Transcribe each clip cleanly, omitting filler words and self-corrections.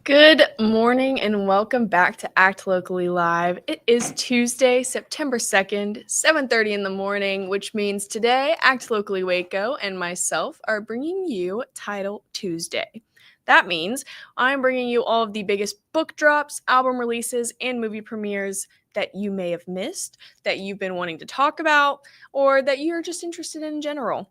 Good morning and welcome back to Act Locally Live. It is Tuesday, September 2nd, 7:30 in the morning, which means today Act Locally Waco and myself are bringing you Title Tuesday. That means I'm bringing you all of the biggest book drops, album releases, and movie premieres that you may have missed, that you've been wanting to talk about, or that you're just interested in general.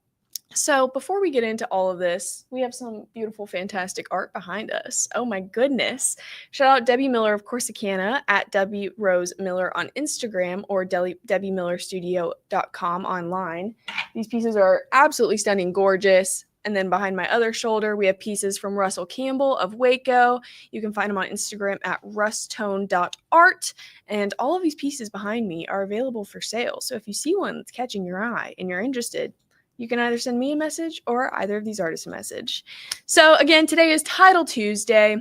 So, before we get into all of this, we have some beautiful, fantastic art behind us. Oh my goodness. Shout out Debbie Miller of Corsicana at Debbie Rose Miller on Instagram or DebbieMillerStudio.com online. These pieces are absolutely stunning, gorgeous. And then behind my other shoulder, we have pieces from Russell Campbell of Waco. You can find him on Instagram at rustone.art. And all of these pieces behind me are available for sale. So if you see one that's catching your eye and you're interested, you can either send me a message or either of these artists a message. So again, today is Title Tuesday.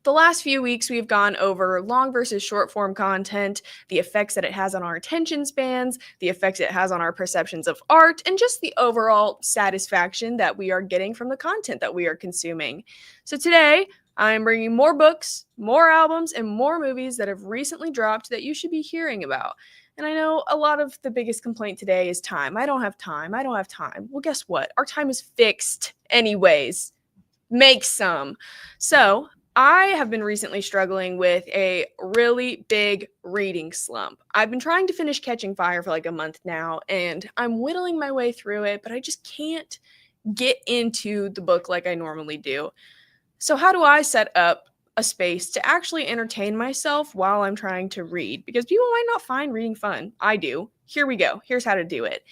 The last few weeks, we've gone over long versus short form content, the effects that it has on our attention spans, the effects it has on our perceptions of art, and just the overall satisfaction that we are getting from the content that we are consuming. So today, I'm bringing more books, more albums, and more movies that have recently dropped that you should be hearing about. And I know a lot of the biggest complaint today is time. I don't have time. I don't have time. Well, guess what? Our time is fixed anyways. Make some. So, I have been recently struggling with a really big reading slump. I've been trying to finish Catching Fire for like a month now, and I'm whittling my way through it, but I just can't get into the book like I normally do. So, how do I set up a space to actually entertain myself while I'm trying to read? Because people might not find reading fun. I do. Here we go. Here's how to do it.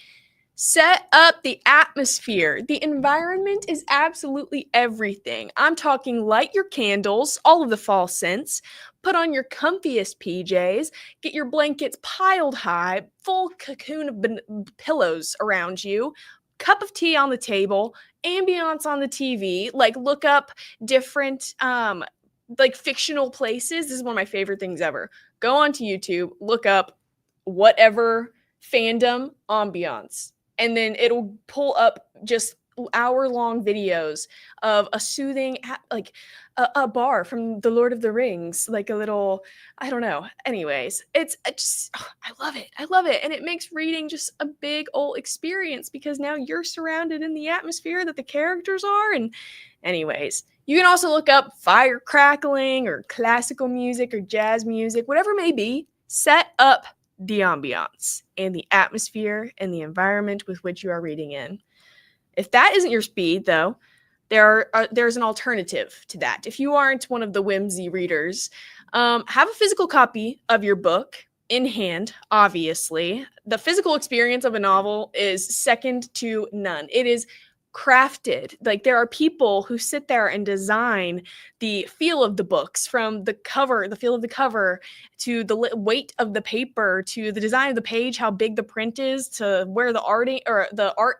Set up the atmosphere. The environment is absolutely everything. I'm talking light your candles, all of the fall scents, put on your comfiest PJs, get your blankets piled high, full cocoon of pillows around you, cup of tea on the table, ambiance on the TV, like look up different like fictional places. This is one of my favorite things ever. Go onto YouTube, look up whatever fandom ambiance, and then it'll pull up just hour-long videos of a soothing like a bar from the Lord of the Rings, like a little, I don't know. Anyways, it's just I love it. I love it. And it makes reading just a big old experience because now you're surrounded in the atmosphere that the characters are. And anyways, you can also look up fire crackling or classical music or jazz music, whatever it may be. Set up the ambiance and the atmosphere and the environment with which you are reading in. If that isn't your speed, though, there's an alternative to that. If you aren't one of the whimsy readers, have a physical copy of your book in hand, obviously. The physical experience of a novel is second to none. It is crafted. Like there are people who sit there and design the feel of the books, from the cover, the feel of the cover, to the weight of the paper, to the design of the page, how big the print is, to where the art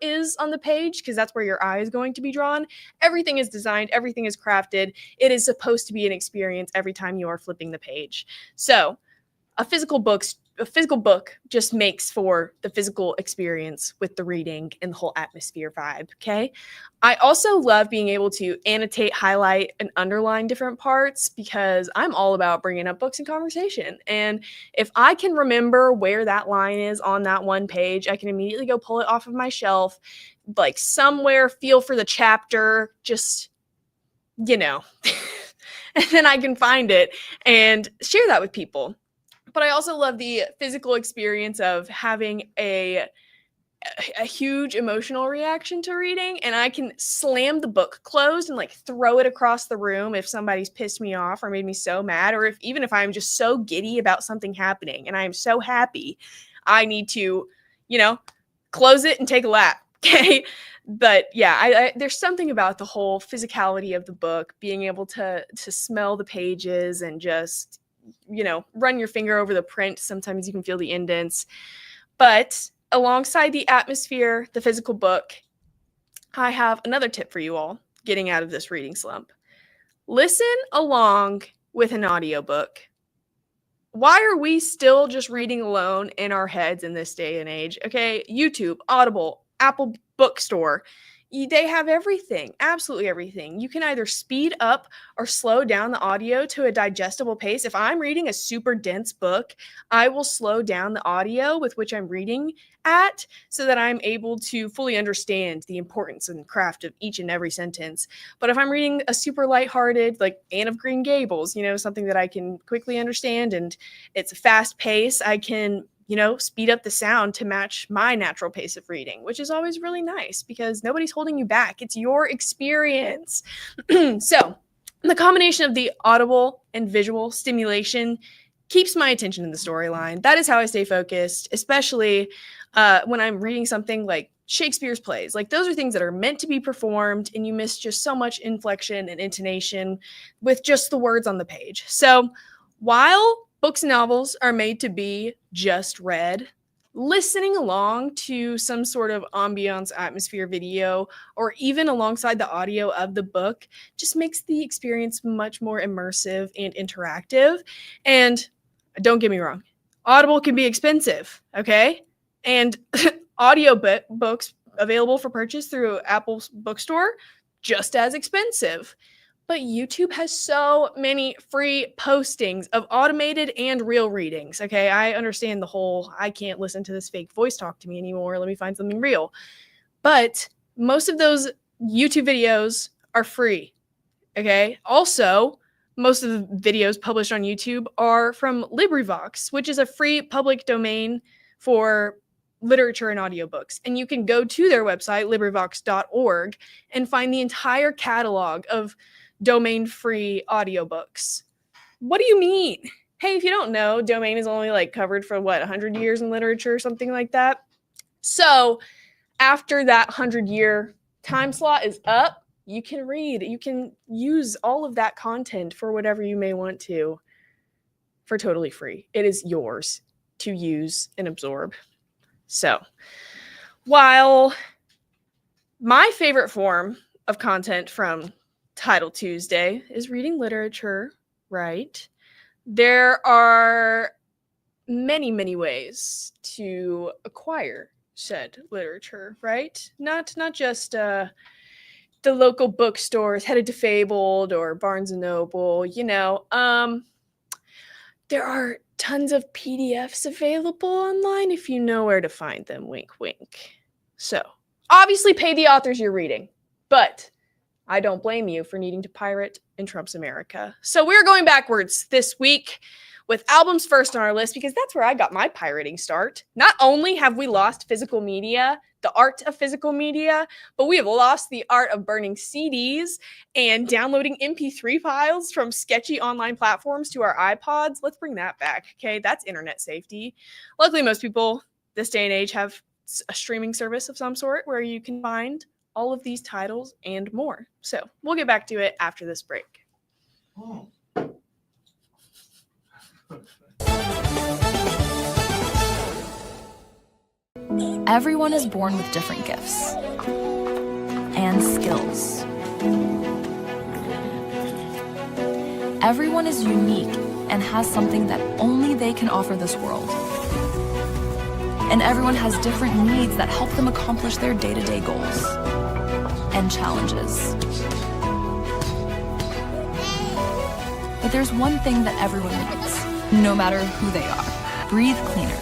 is on the page, because that's where your eye is going to be drawn. Everything is designed, everything is crafted. It is supposed to be an experience every time you are flipping the page. So a physical book just makes for the physical experience with the reading and the whole atmosphere vibe. Okay. I also love being able to annotate, highlight, and underline different parts because I'm all about bringing up books in conversation. And if I can remember where that line is on that one page, I can immediately go pull it off of my shelf, like somewhere, feel for the chapter, just, you know, and then I can find it and share that with people. But I also love the physical experience of having a huge emotional reaction to reading, and I can slam the book closed and like throw it across the room if somebody's pissed me off or made me so mad, or if I'm just so giddy about something happening and I am so happy, I need to, close it and take a lap. Okay. But yeah, there's something about the whole physicality of the book, being able to smell the pages and just run your finger over the print. Sometimes you can feel the indents. But alongside the atmosphere, the physical book, I have another tip for you all getting out of this reading slump. Listen along with an audiobook. Why are we still just reading alone in our heads in this day and age? Okay, YouTube, Audible, Apple Bookstore. they have everything, absolutely everything. You can either speed up or slow down the audio to a digestible pace. If I'm reading a super dense book, I will slow down the audio with which I'm reading at so that I'm able to fully understand the importance and craft of each and every sentence. But if I'm reading a super lighthearted, like Anne of Green Gables, something that I can quickly understand and it's a fast pace, I can speed up the sound to match my natural pace of reading, which is always really nice because nobody's holding you back. It's your experience. So the combination of the audible and visual stimulation keeps my attention in the storyline. That is how I stay focused, especially when I'm reading something like Shakespeare's plays. Like those are things that are meant to be performed and you miss just so much inflection and intonation with just the words on the page. So while books and novels are made to be just read, listening along to some sort of ambiance atmosphere video or even alongside the audio of the book just makes the experience much more immersive and interactive. And don't get me wrong, Audible can be expensive, okay? And audio books available for purchase through Apple's bookstore, just as expensive. But YouTube has so many free postings of automated and real readings. Okay, I understand the whole, I can't listen to this fake voice talk to me anymore. Let me find something real. But most of those YouTube videos are free. Okay, also, most of the videos published on YouTube are from LibriVox, which is a free public domain for literature and audiobooks. And you can go to their website, LibriVox.org, and find the entire catalog of domain-free audiobooks. What do you mean? Hey, if you don't know, domain is only covered for 100 years in literature or something like that. So after that 100-year time slot is up, you can read. You can use all of that content for whatever you may want to for totally free. It is yours to use and absorb. So while my favorite form of content from Title Tuesday is reading literature, right? There are many, many ways to acquire said literature, right? Not just the local bookstores, Headed to Fabled or Barnes and Noble, there are tons of PDFs available online if you know where to find them, wink, wink. So, obviously pay the authors you're reading, but I don't blame you for needing to pirate in Trump's America. So we're going backwards this week with albums first on our list because that's where I got my pirating start. Not only have we lost physical media, the art of physical media, but we have lost the art of burning CDs and downloading MP3 files from sketchy online platforms to our iPods. Let's bring that back, okay? That's internet safety. Luckily, most people this day and age have a streaming service of some sort where you can find all of these titles and more. So we'll get back to it after this break. Oh. Everyone is born with different gifts and skills. Everyone is unique and has something that only they can offer this world. And everyone has different needs that help them accomplish their day-to-day goals and challenges. But there's one thing that everyone needs, no matter who they are. Breathe cleaner.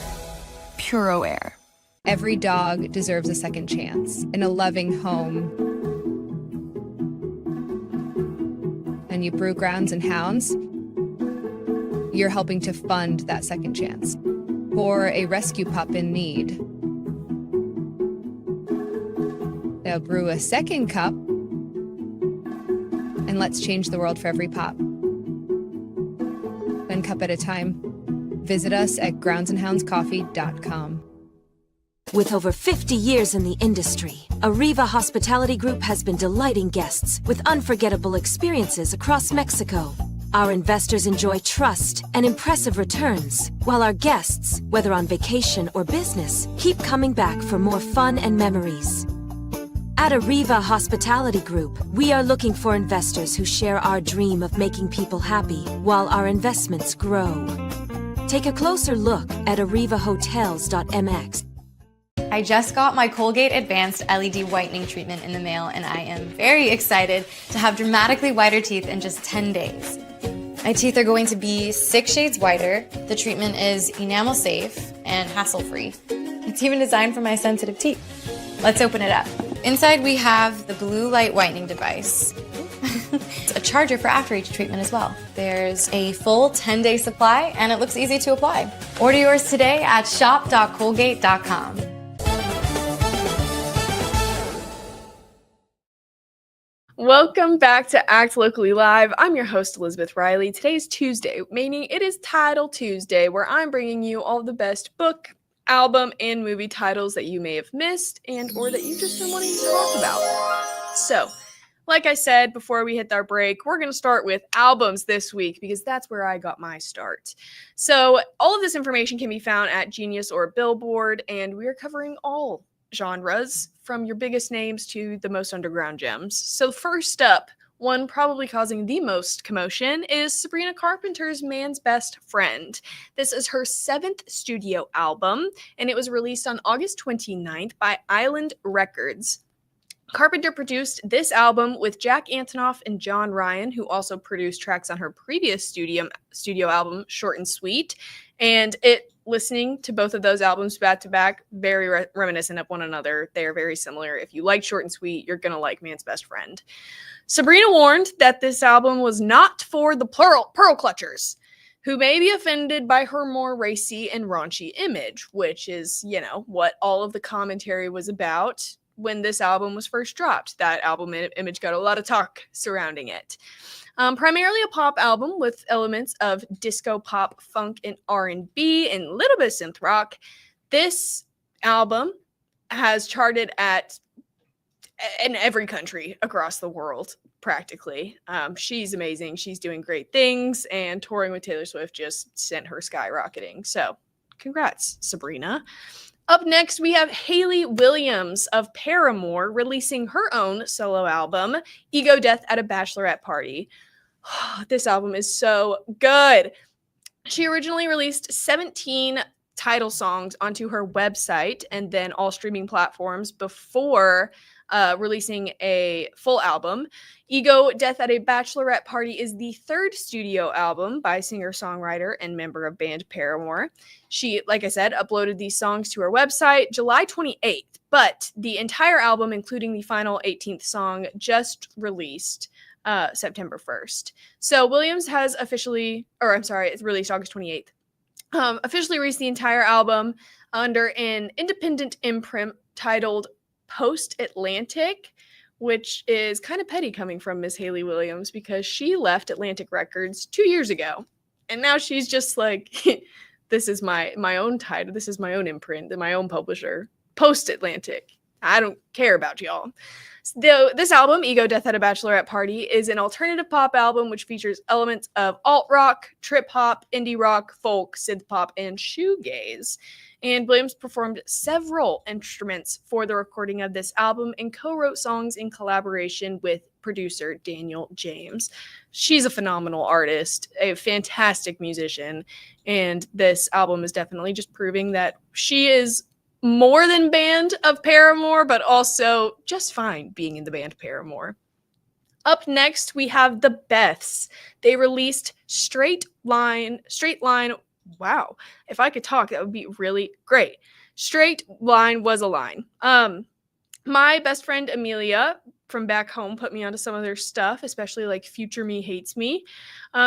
Puro Air. Every dog deserves a second chance in a loving home. And you brew Grounds and Hounds, you're helping to fund that second chance for a rescue pup in need. They'll brew a second cup, and let's change the world for every pup. One cup at a time. Visit us at groundsandhoundscoffee.com. With over 50 years in the industry, Arriva Hospitality Group has been delighting guests with unforgettable experiences across Mexico. Our investors enjoy trust and impressive returns, while our guests, whether on vacation or business, keep coming back for more fun and memories. At Arriva Hospitality Group, we are looking for investors who share our dream of making people happy while our investments grow. Take a closer look at arrivahotels.mx. I just got my Colgate Advanced LED Whitening Treatment in the mail, and I am very excited to have dramatically whiter teeth in just 10 days. My teeth are going to be 6 shades whiter. The treatment is enamel safe and hassle-free. It's even designed for my sensitive teeth. Let's open it up. Inside we have the blue light whitening device. It's a charger for after each treatment as well. There's a full 10-day supply, and it looks easy to apply. Order yours today at shop.colgate.com. Welcome back to Act Locally Live. I'm your host, Elizabeth Riley. Today is Tuesday, meaning it is Title Tuesday, where I'm bringing you all the best book, album, and movie titles that you may have missed and or that you've just been wanting to talk about. So, like I said before we hit our break, we're going to start with albums this week because that's where I got my start. So, all of this information can be found at Genius or Billboard, and we are covering all genres from your biggest names to the most underground gems. So first up, one probably causing the most commotion is Sabrina Carpenter's Man's Best Friend. This is her 7th studio album, and it was released on August 29th by Island Records. Carpenter produced this album with Jack Antonoff and John Ryan, who also produced tracks on her previous studio album, Short and Sweet. And listening to both of those albums back to back, very reminiscent of one another. They are very similar. If you like Short and Sweet, you're going to like Man's Best Friend. Sabrina warned that this album was not for the pearl clutchers, who may be offended by her more racy and raunchy image, which is, what all of the commentary was about when this album was first dropped. That album image got a lot of talk surrounding it. Primarily a pop album with elements of disco pop, funk, and R&B, and a little bit of synth rock. This album has charted in every country across the world, practically. She's amazing. She's doing great things, and touring with Taylor Swift just sent her skyrocketing. So, congrats, Sabrina. Up next, we have Hayley Williams of Paramore releasing her own solo album, Ego Death at a Bachelorette Party. This album is so good. She originally released 17 title songs onto her website and then all streaming platforms before releasing a full album. Ego Death at a Bachelorette Party is the 3rd studio album by singer-songwriter and member of band Paramore. She, like I said, uploaded these songs to her website July 28th, but the entire album, including the final 18th song, just released September 1st. So Williams has it's released August 28th. Officially released the entire album under an independent imprint titled Post Atlantic, which is kind of petty coming from Miss Hayley Williams because she left Atlantic Records 2 years ago. And now she's just like, this is my own title. This is my own imprint and my own publisher. Post Atlantic. I don't care about y'all. This album, Ego Death at a Bachelorette Party, is an alternative pop album which features elements of alt rock, trip hop, indie rock, folk, synth pop, and shoegaze. And Williams performed several instruments for the recording of this album and co-wrote songs in collaboration with producer Daniel James. She's a phenomenal artist, a fantastic musician, and this album is definitely just proving that she is more than band of Paramore, but also just fine being in the band Paramore. Up next, we have the Beths. They released Straight Line. Wow. If I could talk, that would be really great. Straight Line was a line. My best friend Amelia from back home put me onto some of their stuff, especially like Future Me Hates Me.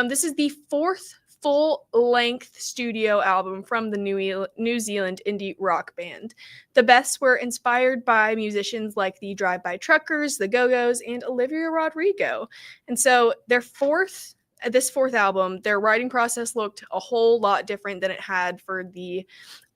This is the 4th full-length studio album from the New Zealand indie rock band. The Beths were inspired by musicians like the Drive-By Truckers, the Go-Go's, and Olivia Rodrigo. And so this 4th album, their writing process looked a whole lot different than it had for the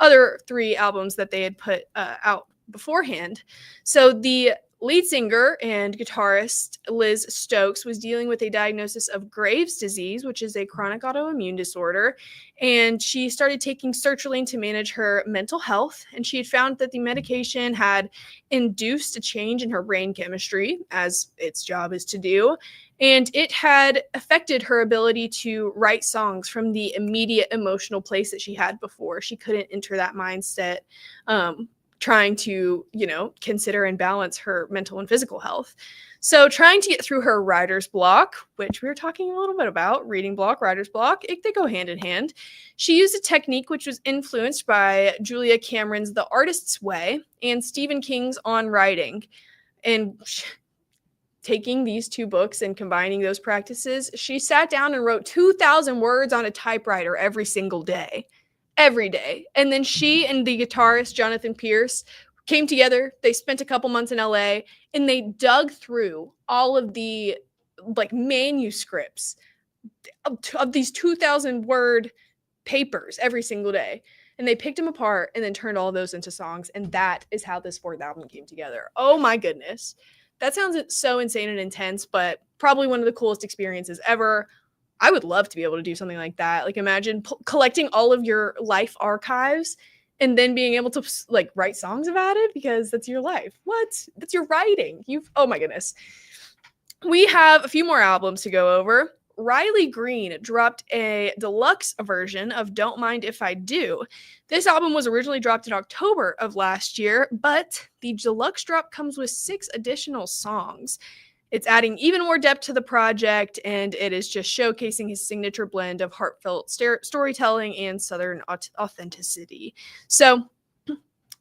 other 3 albums that they had put out beforehand. So the lead singer and guitarist Liz Stokes was dealing with a diagnosis of Graves' disease, which is a chronic autoimmune disorder, and she started taking sertraline to manage her mental health, and she had found that the medication had induced a change in her brain chemistry, as its job is to do, and it had affected her ability to write songs from the immediate emotional place that she had before. She couldn't enter that mindset trying to, consider and balance her mental and physical health. So trying to get through her writer's block, which we were talking a little bit about, reading block, writer's block, they go hand in hand. She used a technique which was influenced by Julia Cameron's The Artist's Way and Stephen King's On Writing. And taking these two books and combining those practices, she sat down and wrote 2,000 words on a typewriter every single day. Every day. And then she and the guitarist, Jonathan Pierce, came together. They spent a couple months in LA and they dug through all of the manuscripts of these 2,000 word papers every single day. And they picked them apart and then turned all of those into songs. And that is how this fourth album came together. Oh my goodness. That sounds so insane and intense, but probably one of the coolest experiences ever. I would love to be able to do something like that. Like imagine collecting all of your life archives and then being able to write songs about it, because that's your life. What? That's your writing. Oh my goodness. We have a few more albums to go over. Riley Green dropped a deluxe version of Don't Mind If I Do. This album was originally dropped in October of last year, but the deluxe drop comes with 6 additional songs. It's adding even more depth to the project, and it is just showcasing his signature blend of heartfelt storytelling and Southern authenticity. So,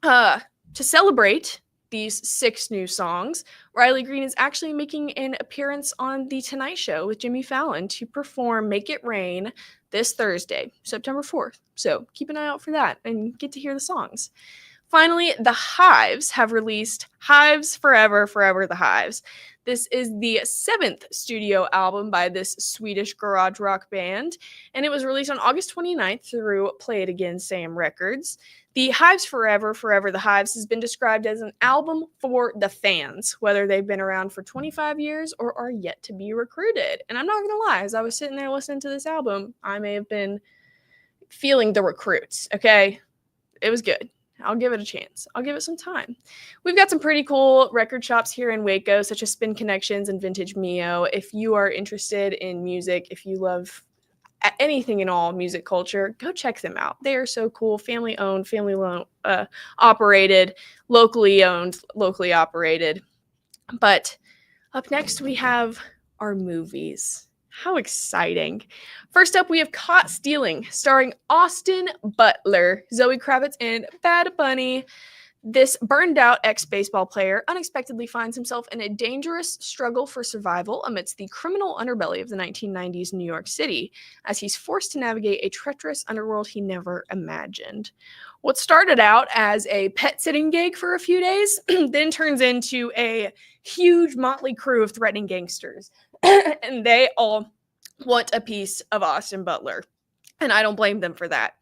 to celebrate these 6 new songs, Riley Green is actually making an appearance on The Tonight Show with Jimmy Fallon to perform Make It Rain this Thursday, September 4th. So keep an eye out for that and get to hear the songs. Finally, The Hives have released Hives Forever, Forever the Hives. This is the 7th studio album by this Swedish garage rock band, and it was released on August 29th through Play It Again Sam Records. The Hives Forever, Forever the Hives has been described as an album for the fans, whether they've been around for 25 years or are yet to be recruited. And I'm not going to lie, as I was sitting there listening to this album, I may have been feeling the recruits, okay? It was good. I'll give it a chance. I'll give it some time. We've got some pretty cool record shops here in Waco, such as Spin Connections and Vintage Mio. If you are interested in music, if you love anything in all music culture, go check them out. They are so cool. Family owned, family operated, locally owned, locally operated. But up next, we have our movies. How exciting. First up, we have Caught Stealing, starring Austin Butler, Zoe Kravitz, and Bad Bunny. This burned-out ex-baseball player unexpectedly finds himself in a dangerous struggle for survival amidst the criminal underbelly of the 1990s New York City, as he's forced to navigate a treacherous underworld he never imagined. What started out as a pet-sitting gig for a few days then turns into a huge motley crew of threatening gangsters. And they all want a piece of Austin Butler. And I don't blame them for that.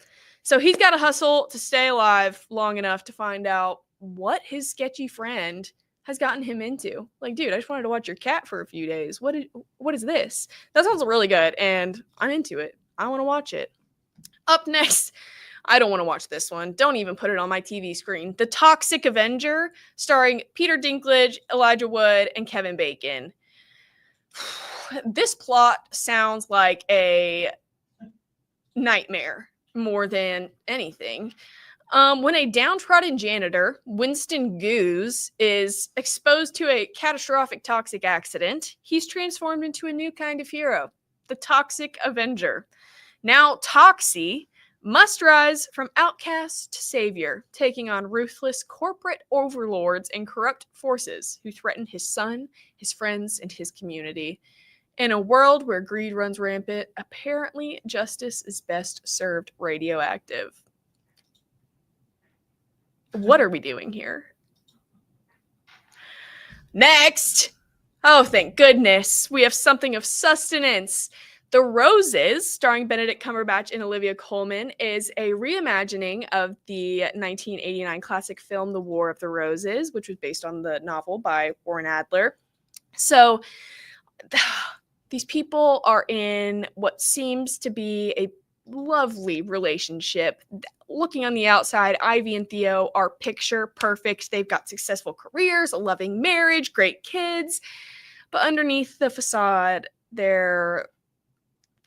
So he's got to hustle to stay alive long enough to find out what his sketchy friend has gotten him into. Like, dude, I just wanted to watch your cat for a few days. What is this? That sounds really good, and I'm into it. I want to watch it. Up next, I don't want to watch this one. Don't even put it on my TV screen. The Toxic Avenger, starring Peter Dinklage, Elijah Wood, and Kevin Bacon. This plot sounds like a nightmare more than anything. When a downtrodden janitor, Winston Goose, is exposed to a catastrophic toxic accident, he's transformed into a new kind of hero, the Toxic Avenger. Now, Toxie must rise from outcast to savior, taking on ruthless corporate overlords and corrupt forces who threaten his son, his friends, and his community. In a world where greed runs rampant, apparently justice is best served radioactive. What are we doing here? Next! Oh, thank goodness. We have something of sustenance. The Roses, starring Benedict Cumberbatch and Olivia Colman, is a reimagining of the 1989 classic film The War of the Roses, which was based on the novel by Warren Adler. So, these people are in what seems to be a lovely relationship. Looking on the outside, Ivy and Theo are picture perfect. They've got successful careers, a loving marriage, great kids. But underneath the facade, they're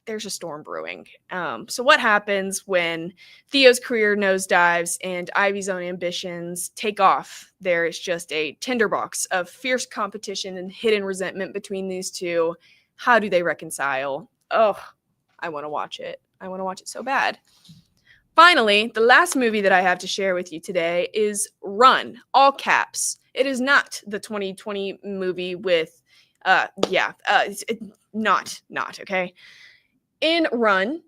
there's a storm brewing. So what happens when Theo's career nosedives and Ivy's own ambitions take off? There is just a tinderbox of fierce competition and hidden resentment between these two. How do they reconcile? Oh, I want to watch it. I want to watch it so bad. Finally, the last movie that I have to share with you today is Run, all caps. It is not the 2020 movie with, not, okay? In Run,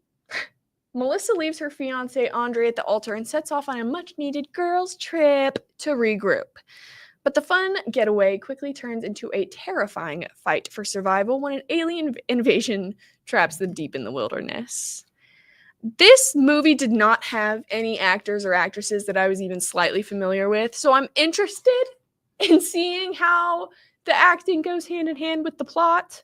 Melissa leaves her fiance Andre at the altar and sets off on a much-needed girls' trip to regroup. But the fun getaway quickly turns into a terrifying fight for survival when an alien invasion traps them deep in the wilderness. This movie did not have any actors or actresses that I was even slightly familiar with, so I'm interested in seeing how the acting goes hand in hand with the plot.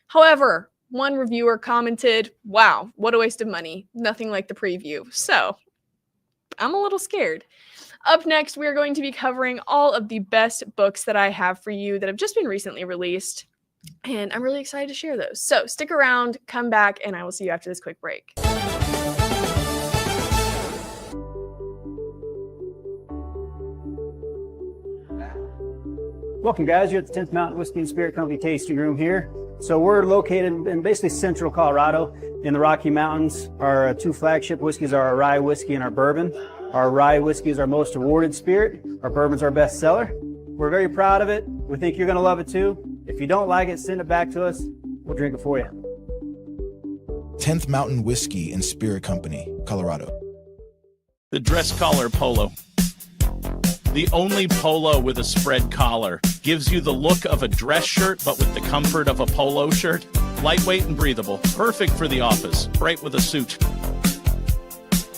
However, one reviewer commented, "Wow, what a waste of money. Nothing like the preview." So, I'm a little scared. Up next, we are going to be covering all of the best books that I have for you that have just been recently released, and I'm really excited to share those. So, stick around, come back, and I will see you after this quick break. Welcome, guys. You're at the 10th Mountain Whiskey and Spirit Company tasting room here. So we're located in basically central Colorado in the Rocky Mountains. Our two flagship whiskeys are our rye whiskey and our bourbon. Our rye whiskey is our most awarded spirit. Our bourbon's our best seller. We're very proud of it. We think you're going to love it too. If you don't like it, send it back to us. We'll drink it for you. 10th Mountain Whiskey and Spirit Company, Colorado. The dress collar polo. The only polo with a spread collar. Gives you the look of a dress shirt, but with the comfort of a polo shirt. Lightweight and breathable. Perfect for the office. Bright with a suit.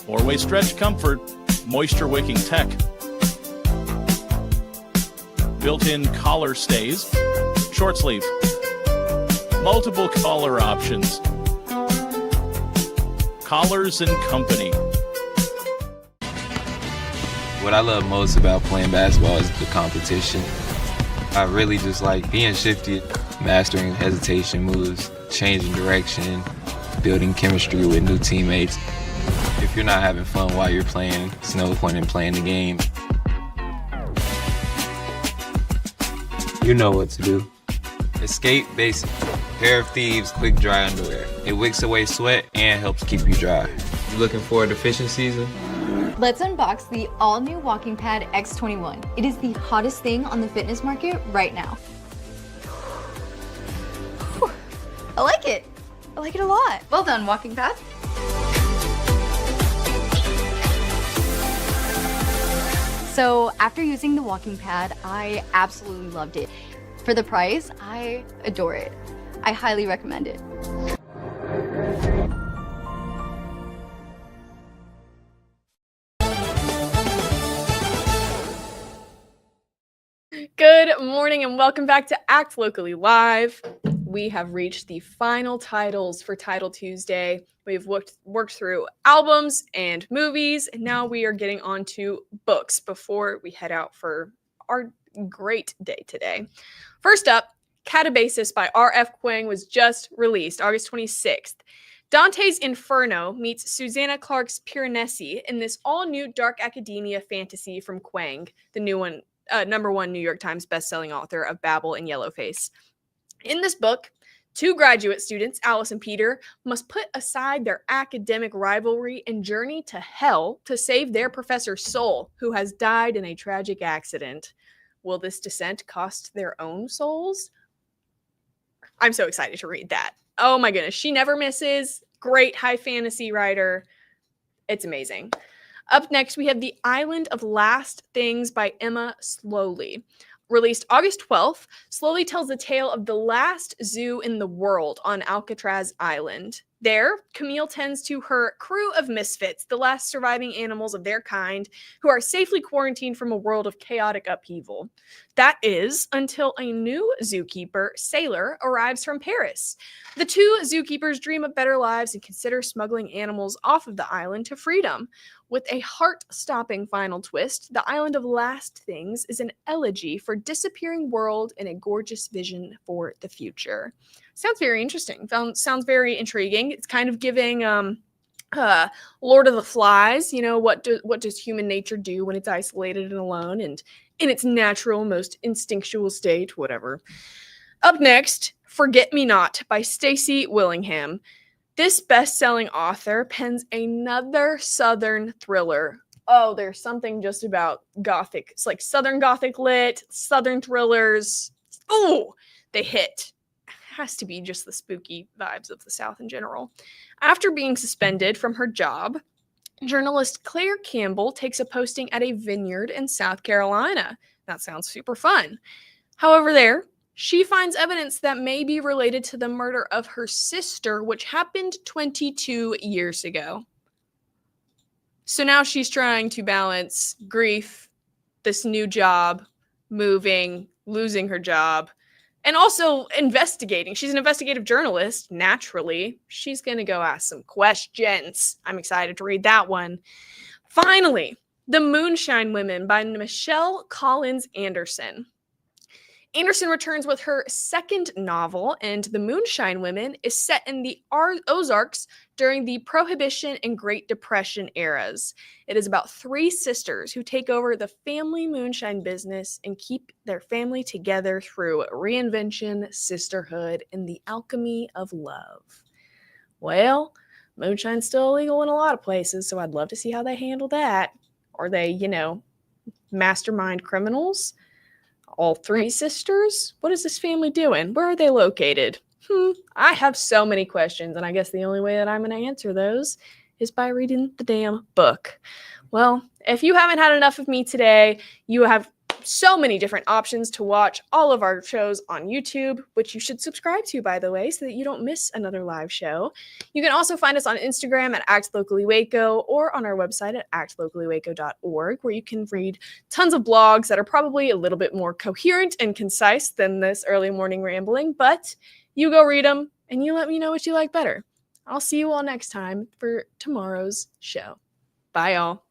4-way stretch comfort. Moisture wicking tech. Built-in collar stays. Short sleeve. Multiple collar options. Collars and Company. What I love most about playing basketball is the competition. I really just like being shifty, mastering hesitation moves, changing direction, building chemistry with new teammates. If you're not having fun while you're playing, it's no point in playing the game. You know what to do. Escape Basic. Pair of Thieves quick dry underwear. It wicks away sweat and helps keep you dry. You looking forward to fishing season? Let's unbox the all-new Walking Pad X21. It is the hottest thing on the fitness market right now. Whew. I like it. I like it a lot. Well done, Walking Pad. So after using the Walking Pad, I absolutely loved it. For the price, I adore it. I highly recommend it. Good morning and welcome back to Act Locally Live. We have reached the final titles for Title Tuesday. We've worked through albums and movies, and now we are getting on to books before we head out for our great day today. First up, Catabasis by R.F. Kuang was just released August 26th. Dante's Inferno meets Susanna Clarke's Piranesi in this all-new dark academia fantasy from Kuang, the new one. #1 New York Times bestselling author of Babel and Yellowface. In this book, two graduate students, Alice and Peter, must put aside their academic rivalry and journey to hell to save their professor Soul, who has died in a tragic accident. Will this descent cost their own souls? I'm so excited to read that. Oh my goodness, she never misses. Great high fantasy writer. It's amazing. Up next, we have The Island of Last Things by Emma Slowly. Released August 12th, Slowly tells the tale of the last zoo in the world on Alcatraz Island. There, Camille tends to her crew of misfits, the last surviving animals of their kind, who are safely quarantined from a world of chaotic upheaval. That is, until a new zookeeper, Sailor, arrives from Paris. The two zookeepers dream of better lives and consider smuggling animals off of the island to freedom. With a heart-stopping final twist, The Island of Last Things is an elegy for disappearing world and a gorgeous vision for the future. Sounds very interesting. Sounds very intriguing. It's kind of giving Lord of the Flies. You know, what does human nature do when it's isolated and alone and in its natural, most instinctual state? Whatever. Up next, Forget Me Not by Stacy Willingham. This best-selling author pens another Southern thriller. Oh, there's something just about Gothic. It's like Southern Gothic lit, Southern thrillers. Oh, they hit. Has to be just the spooky vibes of the South in general. After being suspended from her job, journalist Claire Campbell takes a posting at a vineyard in South Carolina. That sounds super fun. However, there, she finds evidence that may be related to the murder of her sister, which happened 22 years ago. So now she's trying to balance grief, this new job, moving, losing her job, and also investigating. She's an investigative journalist, naturally. She's going to go ask some questions. I'm excited to read that one. Finally, The Moonshine Women by Michelle Collins Anderson. Anderson returns with her second novel, and The Moonshine Women is set in the Ozarks during the Prohibition and Great Depression eras. It is about 3 sisters who take over the family moonshine business and keep their family together through reinvention, sisterhood, and the alchemy of love. Well, moonshine's still illegal in a lot of places, so I'd love to see how they handle that. Are they, mastermind criminals? All 3 sisters? What is this family doing? Where are they located? I have so many questions, and I guess the only way that I'm going to answer those is by reading the damn book. Well, if you haven't had enough of me today, you have so many different options to watch all of our shows on YouTube, which you should subscribe to, by the way, so that you don't miss another live show. You can also find us on Instagram at ActLocallyWaco or on our website at actlocallywaco.org, where you can read tons of blogs that are probably a little bit more coherent and concise than this early morning rambling, but you go read them and you let me know what you like better. I'll see you all next time for tomorrow's show. Bye, y'all.